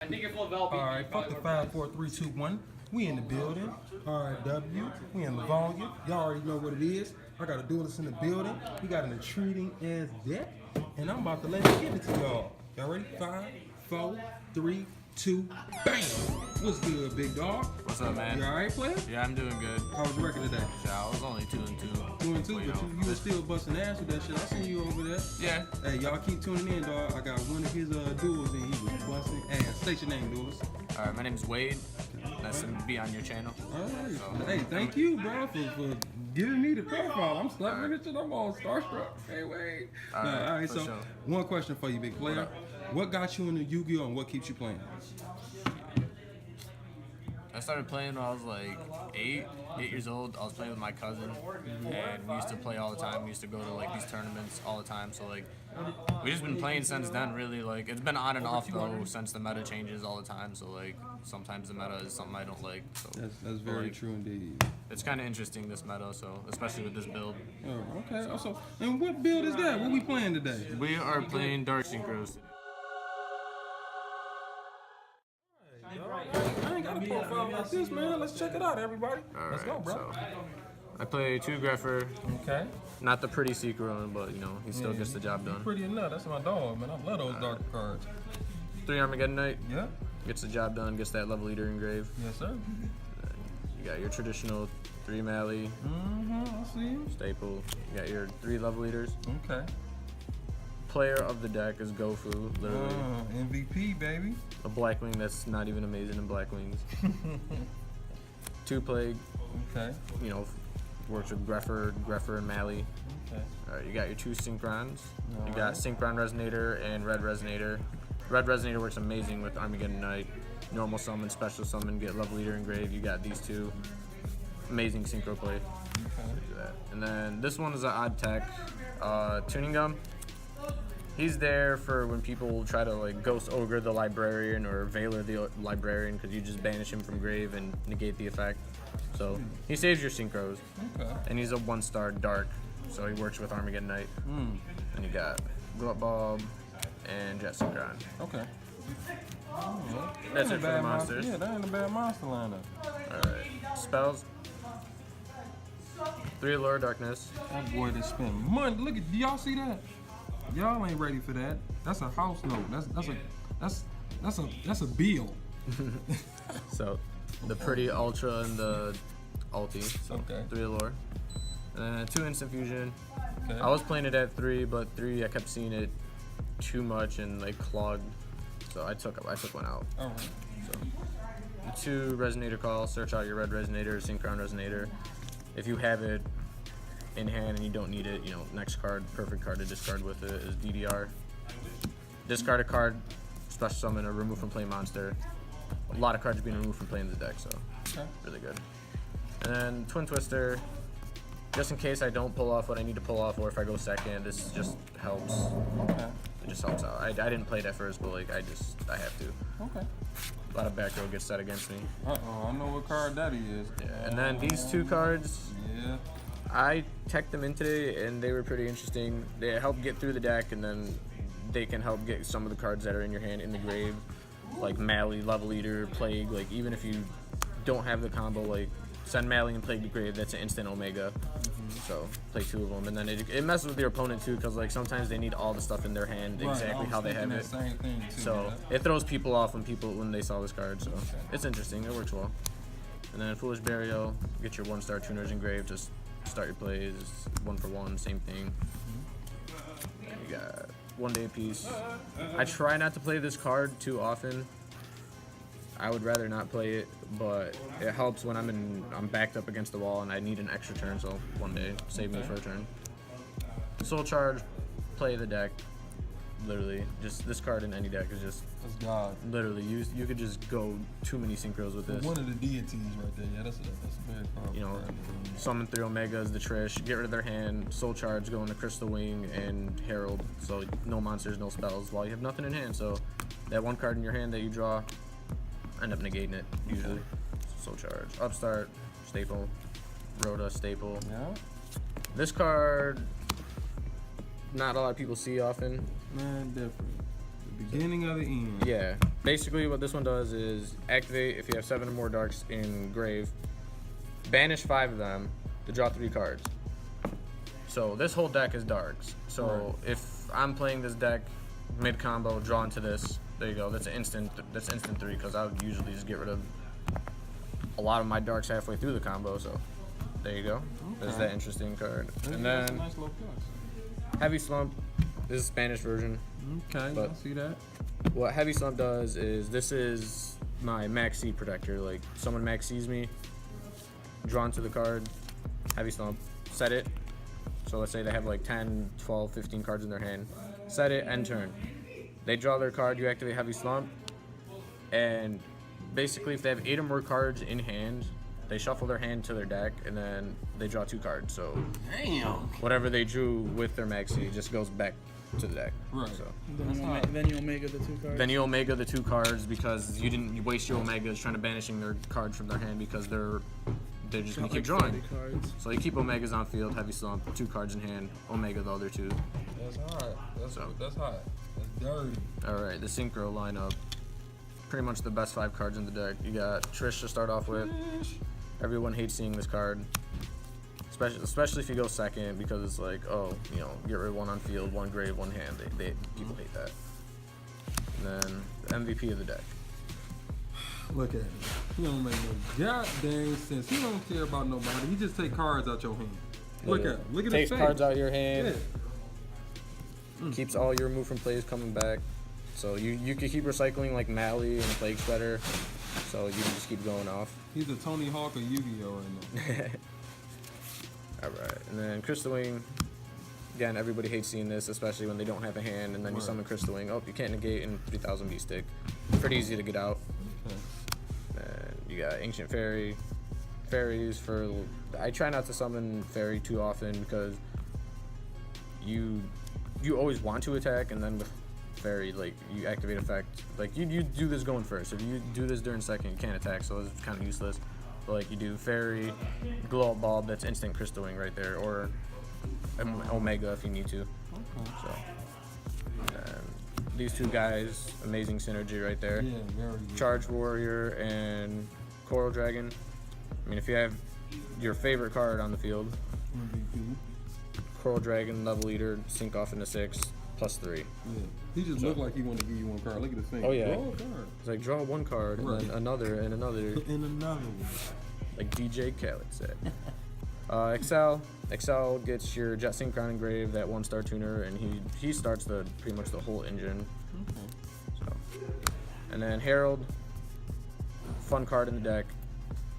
Alright, fuck the 5, 4, 3, 2, 1. We in the building. Alright, W. We in Livonia. Y'all already know what it is. I got a duelist in the building. We got an intriguing ass deck. And I'm about to let it give it to y'all. Y'all ready? 5, 4, 3, 2, bam! What's good, big dog? What's up, man? You alright, player? Yeah, I'm doing good. How was your record today? Yeah, I was only 2 and 2. 2 and 2, but you were still busting ass with that shit. I seen you over there. Yeah. Hey, y'all keep tuning in, dog. I got one of his duels and he was busting ass. State your name, duelist. Alright, my name is Wade. Nice to be on your channel. Alright. So, Hey, thank you, bro, for giving me the profile. I'm slapping this shit. I'm all starstruck. Hey, Wade. Alright, so sure. one question for you, big player. What got you into Yu-Gi-Oh and what keeps you playing? I started playing when I was like 8 years old. I was playing with my cousin, and we used to play all the time. We used to go to like these tournaments all the time. So like, we just been playing since then. Really, like it's been on and off though since the meta changes all the time. So like, sometimes the meta is something I don't like. So That's very true indeed. It's kind of interesting this meta, so especially with this build. Oh, okay. Also, and what build is that? What we playing today? We are playing dark synchros. I ain't got a profile like this, man. Let's check it out, everybody. Let's go, bro. So, I play 2 Greffer. Okay. Not the pretty Synchro, but you know, he still gets the job done. Pretty enough. That's my dog, man. I love those dark cards. 3 Armageddon Knight. Yeah. Gets the job done, gets that level leader engraved. Yes, sir. You got your traditional 3 Mally. I see you. Staple. You got your 3 level leaders. Okay. Player of the deck is Gofu, literally. MVP, baby. A Blackwing that's not even amazing in Blackwings. 2 Plague. Okay. You know, works with Greffer and Mally. Okay. Alright, you got your 2 Synchrons. You got Synchron Resonator and Red Resonator. Red Resonator works amazing with Armageddon Knight. Normal summon, special summon, get level leader engraved. You got these 2. Amazing synchro play. Okay. And then this one is an odd tech. Tuning Gum. He's there for when people try to like Ghost Ogre the Librarian or Veiler the Librarian because you just banish him from grave and negate the effect. So he saves your synchros. Okay. And he's a 1-star dark, so he works with Armageddon Knight. And you got Glut Bulb and Jet Synchron. Okay. That's it for the monsters. Yeah, that ain't a bad monster lineup. Alright. Spells. 3 Allure Darkness. That boy that spent money. Look at, do y'all see that? Y'all ain't ready for that. That's a house note. That's a bill. So the pretty Ultra and the Ulti. So Okay. 3 Allure. And then 2 Instant Fusion. Okay. I was playing it at 3, but 3 I kept seeing it too much and like clogged. So I took one out. All right. So 2 Resonator Call. Search out your Red Resonator, Synchron Resonator. If you have it in hand and you don't need it, you know, next card, perfect card to discard with it is DDR. Discard a card, special summon or remove from play monster. A lot of cards being removed from playing the deck, so really good. And then Twin Twister, just in case I don't pull off what I need to pull off, or if I go second, this just helps. Okay. It just helps out. I didn't play it at first, but like I have to. Okay. A lot of back row gets set against me. I know what card that is. Yeah. And then these 2 cards. Yeah. I teched them in today and they were pretty interesting. They help get through the deck and then they can help get some of the cards that are in your hand in the grave. Like Mally, Level Eater, Plague, like even if you don't have the combo, like send Mally and Plague to grave, that's an instant Omega. So play 2 of them and then it messes with your opponent too because like sometimes they need all the stuff in their hand exactly how they have it. Same thing too, so it throws people off when they saw this card, so it's interesting, it works well. And then Foolish Burial, get your 1-star tuners engraved, just start your plays, 1 for 1, same thing. You got 1 day piece. I try not to play this card too often. I would rather not play it, but it helps when I'm backed up against the wall and I need an extra turn, so 1 day, save me for a turn. Soul Charge, play the deck. Literally, just this card in any deck is just God. Literally, you could just go too many synchros with this. One of the deities right there. Yeah, that's a very powerful. You know, summon 3 Omegas, the Trish, get rid of their hand, Soul Charge, go into Crystal Wing and Herald. So no monsters, no spells, while you have nothing in hand. So that 1 card in your hand that you draw, end up negating it usually. Soul Charge, Upstart, Staple, Rhoda, Staple. Yeah. This card, not a lot of people see often. Man, different. The beginning of the end. Yeah, basically what this one does is activate if you have 7 or more darks in grave, banish 5 of them to draw 3 cards. So this whole deck is darks. So if I'm playing this deck mid combo, draw into this, there you go. That's instant 3 because I would usually just get rid of a lot of my darks halfway through the combo. So there you go. There's that interesting card. And then nice little plus. Heavy Slump. This is Spanish version. Okay, But- I see that. What Heavy Slump does is this is my max C protector. Like someone max sees me, draw into the card, Heavy Slump, set it. So let's say they have like 10, 12, 15 cards in their hand. Set it, end turn. They draw their card, you activate Heavy Slump, and basically if they have 8 or more cards in hand, they shuffle their hand to their deck, and then they draw 2 cards. So Damn. whatever they drew with their max C just goes back to the deck. Right. So. Then you omega the 2 cards. Then you omega the 2 cards because you didn't waste your omegas trying to banishing their cards from their hand because they're just gonna keep drawing. Cards. So you keep omegas on field, Heavy Slump, 2 cards in hand, omega the other 2. That's hot. That's So. that's hot. That's dirty. All right, the Synchro lineup, pretty much the best 5 cards in the deck. You got Trish to start off with. Everyone hates seeing this card, especially if you go second because it's like, oh, you know, get rid of 1 on field, 1 grave, 1 hand. People hate that. And then the MVP of the deck. Look at him. He don't make no goddamn sense. He don't care about nobody. He just take cards out your hand. Look at him. Look at his Takes face. cards out of your hand. Yeah. Keeps all your move from plays coming back. So you can keep recycling like Mally and Plague Spreader. So you can just keep going off. He's a Tony Hawk of Yu-Gi-Oh right now. Alright, and then Crystal Wing. Again, everybody hates seeing this, especially when they don't have a hand, and then you summon Crystal Wing. Oh, you can't negate in 3000 V-Stick. Pretty easy to get out. Okay. And you got Ancient Fairy. Fairies for... I try not to summon Fairy too often because you always want to attack, and then with Fairy, like, you activate effect. Like, you do this going first. If you do this during second, you can't attack, so it's kind of useless. But, like, you do Fairy, Glow Up Bulb, that's instant Crystal Wing right there, or Omega if you need to. Okay. So, these 2 guys, amazing synergy right there. Yeah, very good. Charge Warrior and Coral Dragon. I mean, if you have your favorite card on the field, MVP. Coral Dragon, Level Eater, sync off into 6, +3. Yeah. He just looked like he wanted to give you 1 card. Look at his thing. Oh, yeah. Draw a card. It's like draw 1 card, and then another, and another, And another one. like DJ Khaled said. Excel gets your Jet Synchron Engrave, that 1-star tuner, and he starts pretty much the whole engine. Okay. So, and then Herald, fun card in the deck.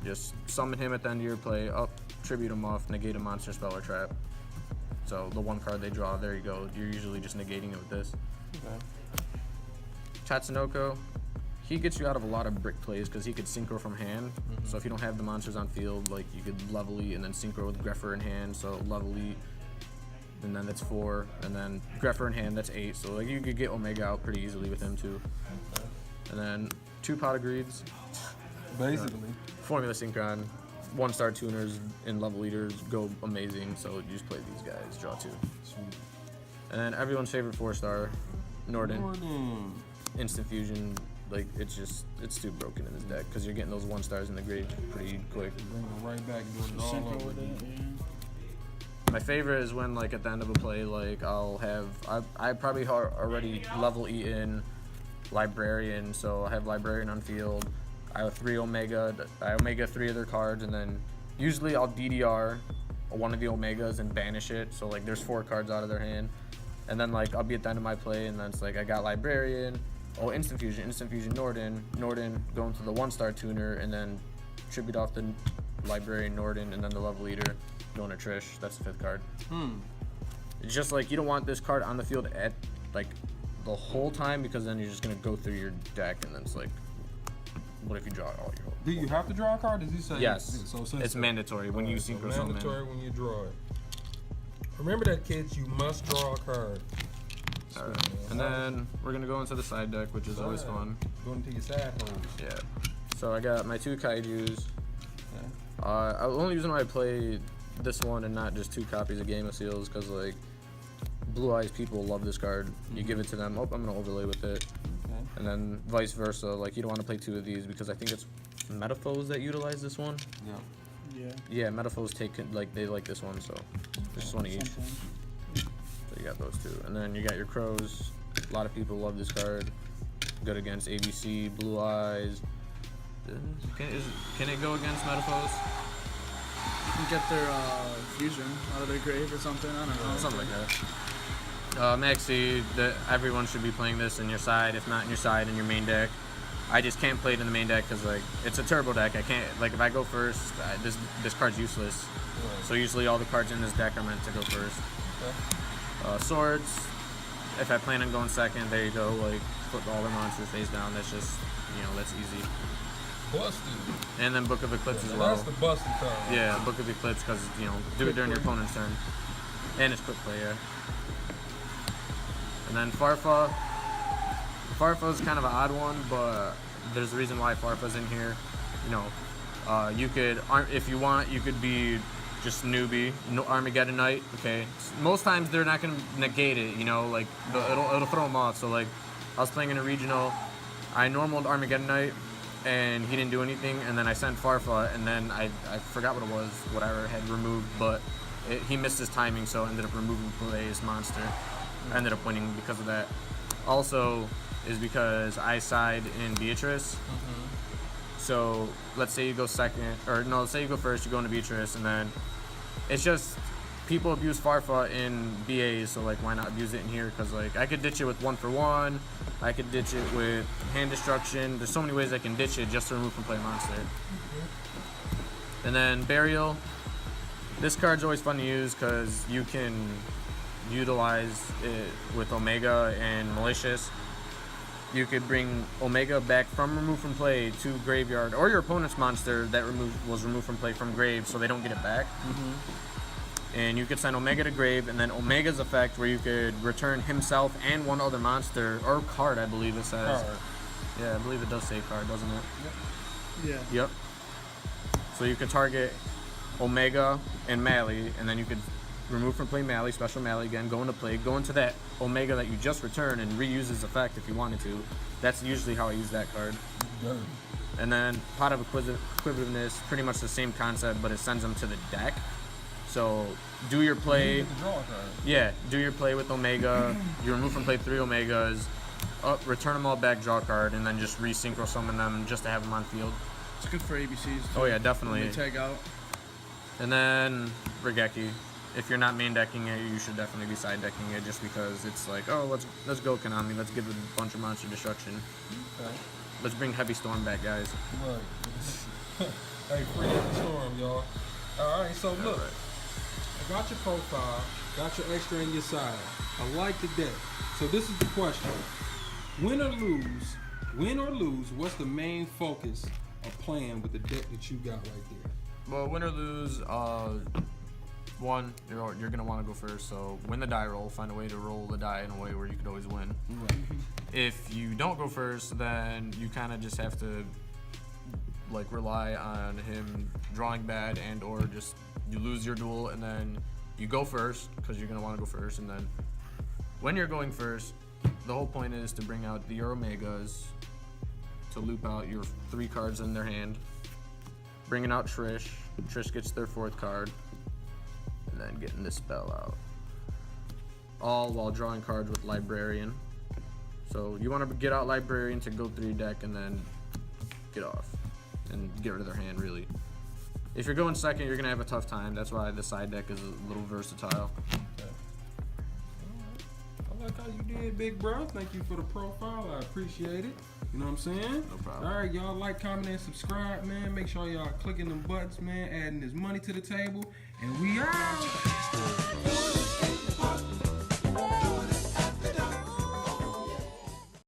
Just summon him at the end of your play, up, tribute him off, negate a monster, spell, or trap. So the 1 card they draw, there you go. You're usually just negating it with this. Okay. Tatsunoko, he gets you out of a lot of brick plays because he could synchro from hand. So if you don't have the monsters on field, like you could level eat and then synchro with Greffer in hand. So level eat, and then that's 4, and then Greffer in hand, that's 8. So like you could get Omega out pretty easily with him too. And then 2 Pot of Greeds, Basically. Formula Synchron, 1-star tuners and level eaters go amazing. So you just play these guys, draw 2. Sweet. And then everyone's favorite 4-star, Norden. Jordan. Instant fusion, like it's too broken in this deck because you're getting those 1-stars in the grave pretty quick. Bring it right back, doing it all Synchro over with it. again. Yeah. My favorite is when like at the end of a play, like I probably already level eaten Librarian, so I have Librarian on field. I have 3 Omega. I Omega 3 of their cards, and then usually I'll DDR 1 of the Omegas and banish it. So like there's 4 cards out of their hand, and then like I'll be at the end of my play, and then it's like I got Librarian. Oh, Instant Fusion, Norden, going to the 1-star tuner, and then tribute off the Librarian Norden, and then the level eater, going to Trish. That's the 5th card. It's just like you don't want this card on the field at like the whole time because then you're just gonna go through your deck, and then it's like, what if you draw all your? Do you have to draw a card? Does he say? Yes, So it's mandatory when you synchro summon. mandatory when you draw it. Remember that, kids. You must draw a card. All right, and then we're gonna go into the side deck, which is always fun. Going to your side holes. Yeah. So I got my 2 Kaijus. Okay. The only reason why I play this one and not just 2 copies of Game of Seals because like Blue Eyes people love this card. You give it to them. Oh, I'm gonna overlay with it. Okay. And then vice versa, like you don't want to play 2 of these because I think it's Metaphos that utilize this one. Yeah. Yeah, Metaphos they like this one, so there's just one each. Sometimes. So you got those 2, and then you got your Crows. A lot of people love this card. Good against ABC, Blue Eyes. Can it go against Metaphos? You can get their fusion out of their grave or something. I don't know. Something like that. Maxi, everyone should be playing this in your side, if not in your side, in your main deck. I just can't play it in the main deck because like it's a turbo deck. I can't, like, if I go first, this card's useless. Right. So usually all the cards in this deck are meant to go first. Okay. Swords, if I plan on going second, there you go. Like, put all their monsters face down. That's just, that's easy. Busted. And then Book of Eclipse as That's well. the busted card. Yeah, Book of Eclipse because, do it during your opponent's turn. And it's quick play, yeah. And then Farfa. Farfa's kind of an odd one, but there's a reason why Farfa's in here. You could, if you want, you could be just newbie, no Armageddon Knight. Okay, most times they're not gonna negate it. Like it'll throw them off. So like, I was playing in a regional, I normaled Armageddon Knight, and he didn't do anything. And then I sent Farfa, and then I forgot what it was, whatever had removed, but he missed his timing, so I ended up removing Play's monster. I ended up winning because of that. Also, is because I side in Beatrice. So let's say you go second, or no, let's say you go first, you go into Beatrice, and then it's just people abuse Farfa in BAs, so like why not abuse it in here? Because like I could ditch it with 1-for-1, I could ditch it with hand destruction. There's so many ways I can ditch it just to remove from play monster. And then Burial. This card's always fun to use because you can utilize it with Omega and Malicious. You could bring Omega back from remove from play to graveyard, or your opponent's monster that was removed from play from grave, so they don't get it back. And you could send Omega to grave, and then Omega's effect, where you could return himself and one other monster or card, I believe it says. Card. Yeah, I believe it does say card, doesn't it? Yeah. Yep. So you could target Omega and Mally, and then you could remove from play Mally, special Mally again, go into play, go into that Omega that you just returned and reuse his effect if you wanted to. That's usually how I use that card. Dirty. And then Pot of Acquisitiveness, pretty much the same concept, but it sends them to the deck. So do your play. You get the draw card. Yeah, do your play with Omega. You remove from play 3 Omegas, return them all back, draw a card, and then just re-synchro summon them just to have them on field. It's good for ABCs too. Oh yeah, definitely. When they tag out. And then Regeki. If you're not main decking it, you should definitely be side decking it, just because it's like, oh, let's go Konami, let's give it a bunch of monster destruction. Okay. Let's bring Heavy Storm back, guys. Right. Hey, free Heavy Storm, y'all. All right, so look, I got your profile, got your extra in your side. I like the deck. So this is the question: win or lose, what's the main focus of playing with the deck that you got right there? Well, win or lose, one, you're gonna want to go first. So win the die roll. Find a way to roll the die in a way where you could always win. Right. If you don't go first, then you kind of just have to like rely on him drawing bad, and or just you lose your duel, and then you go first because you're gonna want to go first. And then when you're going first, the whole point is to bring out your Omegas to loop out your 3 cards in their hand. Bringing out Trish. Trish gets their 4th card. And then getting this spell out. All while drawing cards with Librarian. So you want to get out Librarian to go through your deck and then get off. And get rid of their hand, really. If you're going second, you're going to have a tough time. That's why the side deck is a little versatile. Okay. I like how you did, big bro. Thank you for the profile. I appreciate it. You know what I'm saying? No problem. All right, y'all like, comment, and subscribe, man. Make sure y'all clicking them buttons, man. Adding this money to the table. And we out.